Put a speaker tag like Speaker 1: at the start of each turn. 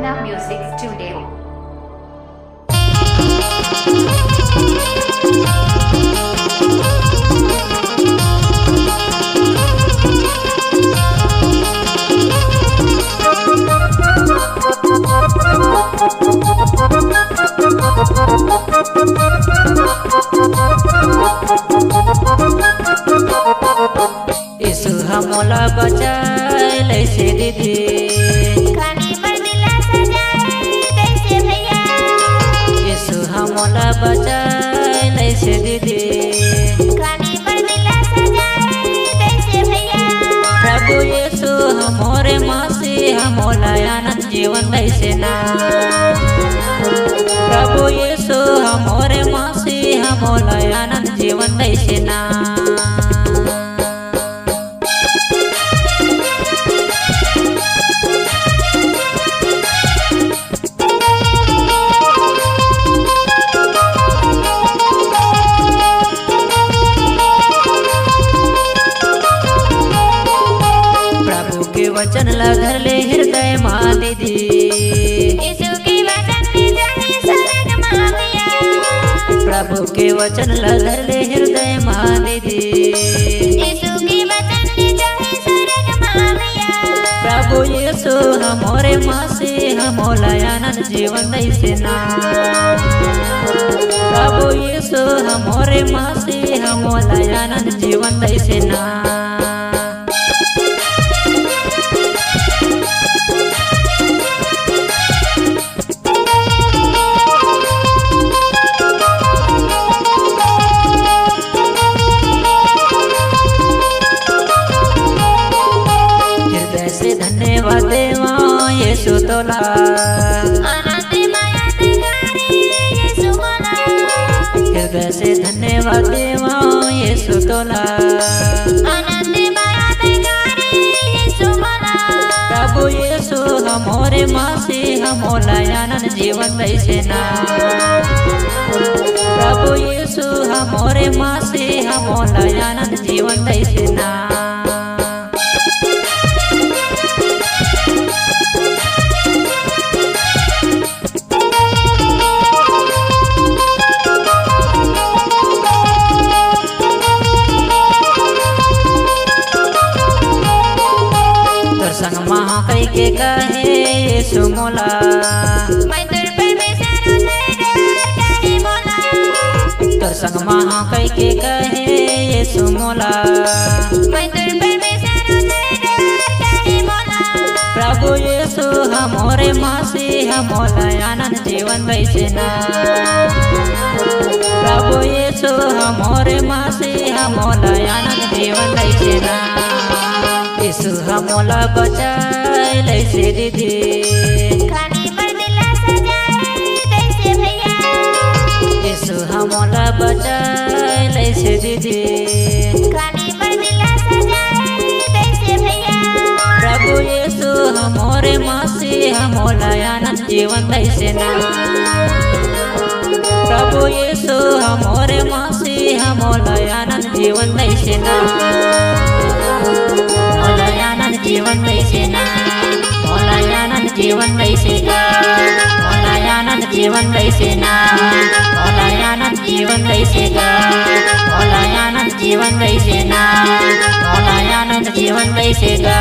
Speaker 1: Anna Music Studio.
Speaker 2: यीशु हमला बचाए लैसे दीदी
Speaker 3: खानी पर दिला सजाए कैसे भैया।
Speaker 2: यीशु हमला बचाए लैसे दीदी
Speaker 3: खानी पर दिला सजाए कैसे भैया।
Speaker 2: प्रभु यीशु हमरे मासी हमला आनंद जीवन लैसे ना। प्रभु यीशु हमरे मासी हमला आनंद जीवन लैसे ना। वचन लधर ले हृदय माँ दीदी
Speaker 3: यीशु के वचन में जाने स्वर्ग माँ भैया।
Speaker 2: प्रभु के वचन लधर ले हृदय माँ दीदी
Speaker 3: यीशु के वचन में जाने स्वर्ग माँ भैया।
Speaker 2: प्रभु यीशु हमरे माँ से हमोला आनंद जीवन दैसे ना। प्रभु यीशु हमरे माँ से हमोला आनंद जीवन दैसे ना। धन्यवाद देवा यीशु तोला
Speaker 3: आनंद माया तेरे यीशु बोला।
Speaker 2: हृदय से धन्यवाद देवा यीशु तोला
Speaker 3: आनंद माया तेरे यीशु बोला।
Speaker 2: प्रभु यीशु हमरे मासी हमोला आनंद जीवन दैसे ना। प्रभु यीशु हमरे मासी हमोला आनंद जीवन दैसे ना। संग महा कई के कहे यीशु मोला
Speaker 3: मैं तुझ परमेश्वर कहे बोला।
Speaker 2: तोर संग महा कई के कहे यीशु मोला
Speaker 3: मैं तुझ परमेश्वर कहे बोला।
Speaker 2: प्रभु यीशु हमरे मासी हमोला आनंद जीवन दैसे ना। प्रभु यीशु हमरे मासी हमोला आनंद जीवन दैसे ना। यीशु हमला बचाए लैसे दीदी
Speaker 3: खानी पर दिला सजाए कैसे भैया।
Speaker 2: यीशु हमला बचाए लैसे दीदी
Speaker 3: खानी पर दिला सजाए कैसे भैया।
Speaker 2: प्रभु यीशु हमरे मासी हमोला आनंद जीवन दैसे ना। प्रभु यीशु हमरे मासी हमोला आनंद जीवन दैसे ना। आनंद जीवन दैसे ना। आनंद जीवन दैसे ना। आनंद जीवन दैसे ना। आनंद जीवन दैसे ना। आनंद जीवन दैसे ना। आनंद जीवन दैसे ना।